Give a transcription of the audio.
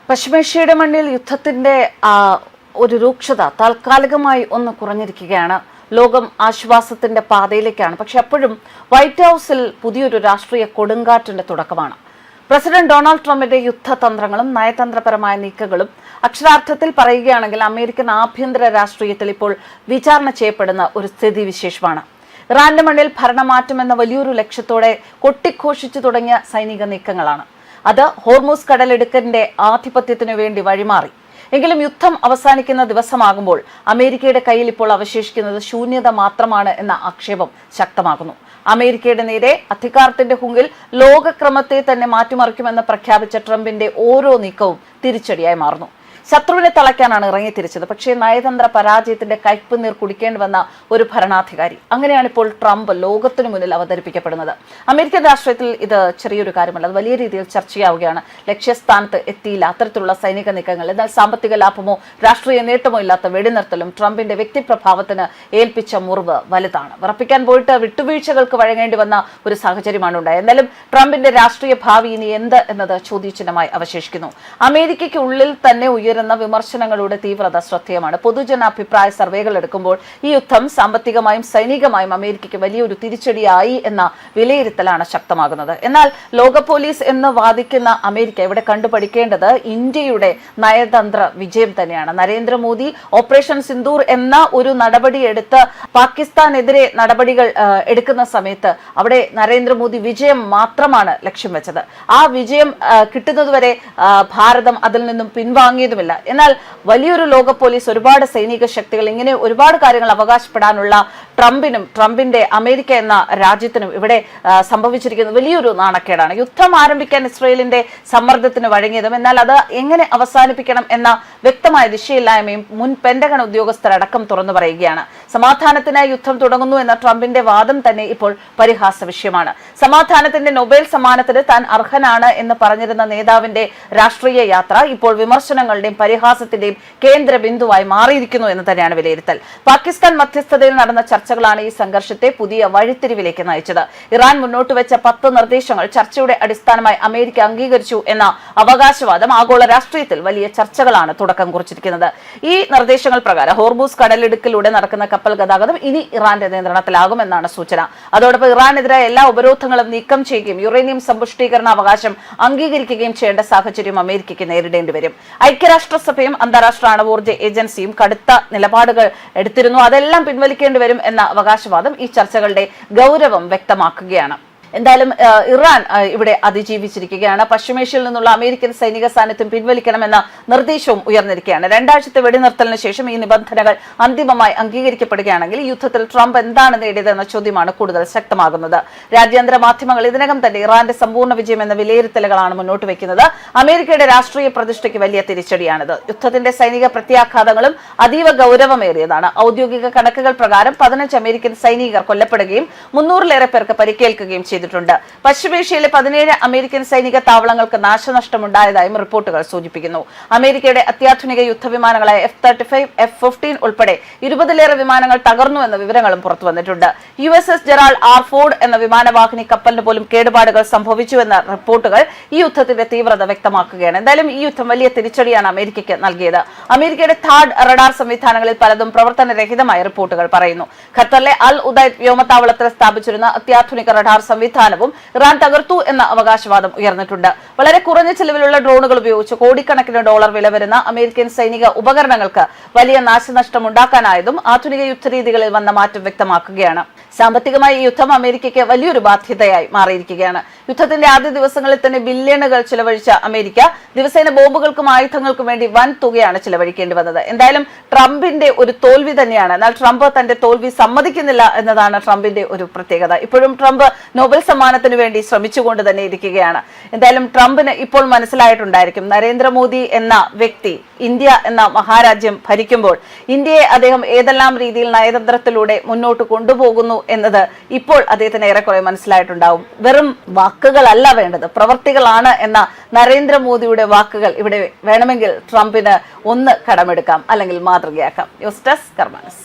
പശ്ചിമേഷ്യയുടെ മണ്ണിൽ യുദ്ധത്തിന്റെ ഒരു രൂക്ഷത താൽക്കാലികമായി ഒന്ന് കുറഞ്ഞിരിക്കുകയാണ്. ലോകം ആശ്വാസത്തിന്റെ പാതയിലേക്കാണ്. പക്ഷെ അപ്പോഴും വൈറ്റ് ഹൗസിൽ പുതിയൊരു രാഷ്ട്രീയ കൊടുങ്കാറ്റിന്റെ തുടക്കമാണ്. പ്രസിഡന്റ് ഡൊണാൾഡ് ട്രംപിന്റെ യുദ്ധതന്ത്രങ്ങളും നയതന്ത്രപരമായ നീക്കങ്ങളും അക്ഷരാർത്ഥത്തിൽ പറയുകയാണെങ്കിൽ അമേരിക്കൻ ആഭ്യന്തര രാഷ്ട്രീയത്തിൽ ഇപ്പോൾ വിചാരണ ചെയ്യപ്പെടുന്ന ഒരു സ്ഥിതിവിശേഷമാണ്. ഇറാന്റെ മണ്ണിൽ ഭരണമാറ്റം എന്ന വലിയൊരു ലക്ഷ്യത്തോടെ കൊട്ടിഘോഷിച്ചു തുടങ്ങിയ സൈനിക നീക്കങ്ങളാണ്. അത് ഹോർമൂസ് കടലിടുക്കിന്റെ ആധിപത്യത്തിനു വേണ്ടി വഴിമാറി. എങ്കിലും യുദ്ധം അവസാനിക്കുന്ന ദിവസമാകുമ്പോൾ അമേരിക്കയുടെ കയ്യിൽ ഇപ്പോൾ അവശേഷിക്കുന്നത് ശൂന്യത മാത്രമാണ് എന്ന ആക്ഷേപം ശക്തമാകുന്നു. അമേരിക്കയുടെ നേരെ അധികാരത്തിന്റെ ഹുങ്കിൽ ലോകക്രമത്തെ തന്നെ മാറ്റിമറിക്കുമെന്ന് പ്രഖ്യാപിച്ച ട്രംപിന്റെ ഓരോ നീക്കവും തിരിച്ചടിയായി മാറുന്നു. ശത്രുവിനെ തളയ്ക്കാനാണ് ഇറങ്ങിത്തിരിച്ചത്. പക്ഷേ നയതന്ത്ര പരാജയത്തിന്റെ കയ്പ് നീർ കുടിക്കേണ്ടി വന്ന ഒരു ഭരണാധികാരി. അങ്ങനെയാണ് ഇപ്പോൾ ട്രംപ് ലോകത്തിനു മുന്നിൽ അവതരിപ്പിക്കപ്പെടുന്നത്. അമേരിക്കൻ രാഷ്ട്രീയത്തിൽ ഇത് ചെറിയൊരു കാര്യമല്ല, അത് വലിയ രീതിയിൽ ചർച്ചയാവുകയാണ്. ലക്ഷ്യസ്ഥാനത്ത് എത്തിയില്ല അത്തരത്തിലുള്ള സൈനിക നീക്കങ്ങൾ. എന്നാൽ സാമ്പത്തിക ലാഭമോ രാഷ്ട്രീയ നേട്ടമോ ഇല്ലാത്ത വെടിനിർത്തലും ട്രംപിന്റെ വ്യക്തിപ്രഭാവത്തിന് ഏൽപ്പിച്ച മുറിവ് വലുതാണ്. വിറപ്പിക്കാൻ പോയിട്ട് വിട്ടുവീഴ്ചകൾക്ക് വഴങ്ങേണ്ടി വന്ന ഒരു സാഹചര്യമാണ് ഉണ്ടായത്. എന്നാലും ട്രംപിന്റെ രാഷ്ട്രീയ ഭാവി ഇനി എന്ത് എന്നത് ചോദ്യചിഹ്നമായി അവശേഷിക്കുന്നു. അമേരിക്കയ്ക്ക് ഉള്ളിൽ തന്നെ ഉയരുന്ന വിമർശനങ്ങളുടെ തീവ്രത ശ്രദ്ധേയമാണ്. പൊതുജനാഭിപ്രായ സർവേകൾ എടുക്കുമ്പോൾ ഈ യുദ്ധം സാമ്പത്തികമായും സൈനികമായും അമേരിക്കയ്ക്ക് വലിയൊരു തിരിച്ചടിയായി എന്ന വിലയിരുത്തലാണ് ശക്തമാകുന്നത്. എന്നാൽ ലോക പോലീസ് എന്ന് വാദിക്കുന്ന അമേരിക്ക ഇവിടെ കണ്ടുപഠിക്കേണ്ടത് ഇന്ത്യയുടെ നയതന്ത്ര വിജയം തന്നെയാണ്. നരേന്ദ്രമോദി ഓപ്പറേഷൻ സിന്ദൂർ എന്ന ഒരു നടപടി എടുത്ത് പാകിസ്ഥാനെതിരെ നടപടികൾ എടുക്കുന്ന സമയത്ത് അവിടെ നരേന്ദ്രമോദി വിജയം മാത്രമാണ് ലക്ഷ്യം വെച്ചത്. ആ വിജയം കിട്ടുന്നതുവരെ ഭാരതം അതിൽ നിന്നും പിൻവാങ്ങിയതുമില്ല. എന്നാൽ വലിയൊരു ലോക പോലീസ്, ഒരുപാട് സൈനിക ശക്തികൾ, ഇങ്ങനെ ഒരുപാട് കാര്യങ്ങൾ അവകാശപ്പെടാനുള്ള ട്രംപിനും ട്രംപിന്റെ അമേരിക്ക എന്ന രാജ്യത്തിനും ഇവിടെ സംഭവിച്ചിരിക്കുന്ന വലിയൊരു നാണക്കേടാണ്. യുദ്ധം ആരംഭിക്കാൻ ഇസ്രയേലിന്റെ സമ്മർദ്ദത്തിന് വഴങ്ങിയതും എന്നാൽ അത് എങ്ങനെ അവസാനിപ്പിക്കണം എന്ന വ്യക്തമായ ദിശയില്ലായ്മയും മുൻ പെന്റഗൺ ഉദ്യോഗസ്ഥരടക്കം തുറന്നു പറയുകയാണ്. സമാധാനത്തിനായി യുദ്ധം തുടങ്ങുന്നു എന്ന ട്രംപിന്റെ വാദം തന്നെ ഇപ്പോൾ പരിഹാസ വിഷയമാണ്. സമാധാനത്തിന്റെ നൊബേൽ സമ്മാനത്തിന് താൻ അർഹനാണ് എന്ന് പറഞ്ഞിരുന്ന നേതാവിന്റെ രാഷ്ട്രീയ യാത്ര ഇപ്പോൾ വിമർശനങ്ങളുടെയും പരിഹാസത്തിന്റെയും കേന്ദ്ര ബിന്ദുവായി മാറിയിരിക്കുന്നു എന്ന് തന്നെയാണ് വിലയിരുത്തൽ. പാകിസ്ഥാൻ മധ്യസ്ഥതയിൽ നടന്ന ചർച്ചകളാണ് ഈ സംഘർഷത്തെ പുതിയ വഴിത്തിരിവിലേക്ക് നയിച്ചത്. ഇറാൻ മുന്നോട്ട് വെച്ച 10 നിർദ്ദേശങ്ങൾ ചർച്ചയുടെ അടിസ്ഥാനമായി അമേരിക്ക അംഗീകരിച്ചു എന്ന അവകാശവാദം ആഗോള രാഷ്ട്രീയത്തിൽ വലിയ ചർച്ചകളാണ് തുടക്കം കുറിച്ചിരിക്കുന്നത്. ഈ നിർദ്ദേശങ്ങൾ പ്രകാരം ഹോർമൂസ് കടലിടുക്കിലൂടെ നടക്കുന്ന കപ്പൽ ഗതാഗതം ഇനി ഇറാന്റെ നിയന്ത്രണത്തിലാകുമെന്നാണ് സൂചന. അതോടൊപ്പം ഇറാനെതിരായ എല്ലാ ഉപരോധങ്ങളും നീക്കം ചെയ്യുകയും യുറേനിയം സമ്പുഷ്ടീകരണ അവകാശം അംഗീകരിക്കുകയും ചെയ്യേണ്ട സാഹചര്യം അമേരിക്കയ്ക്ക് നേരിടേണ്ടി വരും. ഐക്യരാഷ്ട്രസഭയും അന്താരാഷ്ട്ര അണുഊർജ്ജ ഏജൻസിയും കടുത്ത നിലപാടുകൾ എടുത്തിരുന്നു. അതെല്ലാം പിൻവലിക്കേണ്ടി വരും എന്ന അവകാശവാദം ഈ ചർച്ചകളുടെ ഗൗരവം വ്യക്തമാക്കുകയാണ്. എന്തായാലും ഇറാൻ ഇവിടെ അതിജീവിച്ചിരിക്കുകയാണ്. പശ്ചിമേഷ്യയിൽ നിന്നുള്ള അമേരിക്കൻ സൈനിക സാന്നിധ്യം പിൻവലിക്കണമെന്ന നിർദ്ദേശവും ഉയർന്നിരിക്കുകയാണ്. 2 ആഴ്ചത്തെ വെടിനിർത്തലിന് ശേഷം ഈ നിബന്ധനകൾ അന്തിമമായി അംഗീകരിക്കപ്പെടുകയാണെങ്കിൽ ഈ യുദ്ധത്തിൽ ട്രംപ് എന്താണ് നേടിയതെന്ന ചോദ്യമാണ് കൂടുതൽ ശക്തമാകുന്നത്. രാജ്യാന്തര മാധ്യമങ്ങൾ ഇതിനകം തന്നെ ഇറാന്റെ സമ്പൂർണ്ണ വിജയം എന്ന വിലയിരുത്തലുകളാണ് മുന്നോട്ട് വയ്ക്കുന്നത്. അമേരിക്കയുടെ രാഷ്ട്രീയ പ്രതിഷ്ഠയ്ക്ക് വലിയ തിരിച്ചടിയാണിത്. യുദ്ധത്തിന്റെ സൈനിക പ്രത്യാഘാതങ്ങളും അതീവ ഗൗരവമേറിയതാണ്. ഔദ്യോഗിക കണക്കുകൾ പ്രകാരം 15 അമേരിക്കൻ സൈനികർ കൊല്ലപ്പെടുകയും 300-ലേറെ പേർക്ക് പരിക്കേൽക്കുകയും ചെയ്തിട്ടുണ്ട്. പശ്ചിമേഷ്യയിലെ 17 അമേരിക്കൻ സൈനിക താവളങ്ങൾക്ക് നാശനഷ്ടമുണ്ടായതായും റിപ്പോർട്ടുകൾ സൂചിപ്പിക്കുന്നു. അമേരിക്കയുടെ അത്യാധുനിക യുദ്ധവിമാനങ്ങളായ F-35, F-15 ഉൾപ്പെടെ 20-ലേറെ വിമാനങ്ങൾ തകർന്നു എന്ന വിവരങ്ങളും പുറത്തു വന്നിട്ടുണ്ട്. USS ജെറാൾഡ് ആർ ഫോർഡ് എന്ന വിമാനവാഹിനി കപ്പലിന് പോലും കേടുപാടുകൾ സംഭവിച്ചുവെന്ന റിപ്പോർട്ടുകൾ ഈ യുദ്ധത്തിന്റെ തീവ്രത വ്യക്തമാക്കുകയാണ്. എന്തായാലും ഈ യുദ്ധം വലിയ തിരിച്ചടിയാണ് അമേരിക്കയ്ക്ക് നൽകിയത്. അമേരിക്കയുടെ താഡ് റഡാർ സംവിധാനങ്ങളിൽ പലതും പ്രവർത്തനരഹിതമായ റിപ്പോർട്ടുകൾ പറയുന്നു. ഖത്തറിലെ അൽ ഉദൈദ് വ്യോമതാവളത്തിൽ സ്ഥാപിച്ചിരുന്ന അത്യാധുനിക റഡാർ സംവിധാനവും ഇറാൻ തകർത്തു എന്ന അവകാശവാദം ഉയർന്നിട്ടുണ്ട്. വളരെ കുറഞ്ഞ ചെലവിലുള്ള ഡ്രോണുകൾ ഉപയോഗിച്ച് കോടിക്കണക്കിന് ഡോളർ വില വരുന്ന അമേരിക്കൻ സൈനിക ഉപകരണങ്ങൾക്ക് വലിയ നാശനഷ്ടം ഉണ്ടാക്കാനായതും ആധുനിക യുദ്ധരീതികളിൽ വന്ന മാറ്റം വ്യക്തമാക്കുകയാണ്. സാമ്പത്തികമായി ഈ യുദ്ധം അമേരിക്കയ്ക്ക് വലിയൊരു ബാധ്യതയായി മാറിയിരിക്കുകയാണ്. യുദ്ധത്തിന്റെ ആദ്യ ദിവസങ്ങളിൽ തന്നെ ബില്യണുകൾ ചിലവഴിച്ച അമേരിക്ക ദിവസേന ബോംബുകൾക്കും ആയുധങ്ങൾക്കും വേണ്ടി വൻ തുകയാണ് ചിലവഴിക്കേണ്ടി വന്നത്. എന്തായാലും ട്രംപിന്റെ ഒരു തോൽവി തന്നെയാണ്. എന്നാൽ ട്രംപ് തന്റെ തോൽവി സമ്മതിക്കുന്നില്ല എന്നതാണ് ട്രംപിന്റെ ഒരു പ്രത്യേകത. ഇപ്പോഴും ട്രംപ് നോബൽ സമ്മാനത്തിന് വേണ്ടി ശ്രമിച്ചുകൊണ്ട് തന്നെ ഇരിക്കുകയാണ്. എന്തായാലും ട്രംപിന് ഇപ്പോൾ മനസ്സിലായിട്ടുണ്ടായിരിക്കും നരേന്ദ്രമോദി എന്ന വ്യക്തി ഇന്ത്യ എന്ന മഹാരാജ്യം ഭരിക്കുമ്പോൾ ഇന്ത്യയെ അദ്ദേഹം ഏതെല്ലാം രീതിയിൽ നയതന്ത്രത്തിലൂടെ മുന്നോട്ട് കൊണ്ടുപോകുന്നു എന്നത് ഇപ്പോൾ അദ്ദേഹത്തിന് ഏറെക്കുറെ മനസ്സിലായിട്ടുണ്ടാവും. വെറും വാക്കുകളല്ല വേണ്ടത്, പ്രവർത്തികളാണ് എന്ന നരേന്ദ്രമോദിയുടെ വാക്കുകൾ ഇവിടെ വേണമെങ്കിൽ ട്രംപിന് ഒന്ന് കടമെടുക്കാം, അല്ലെങ്കിൽ മാതൃകയാക്കാം. News desk കർമാനസ്.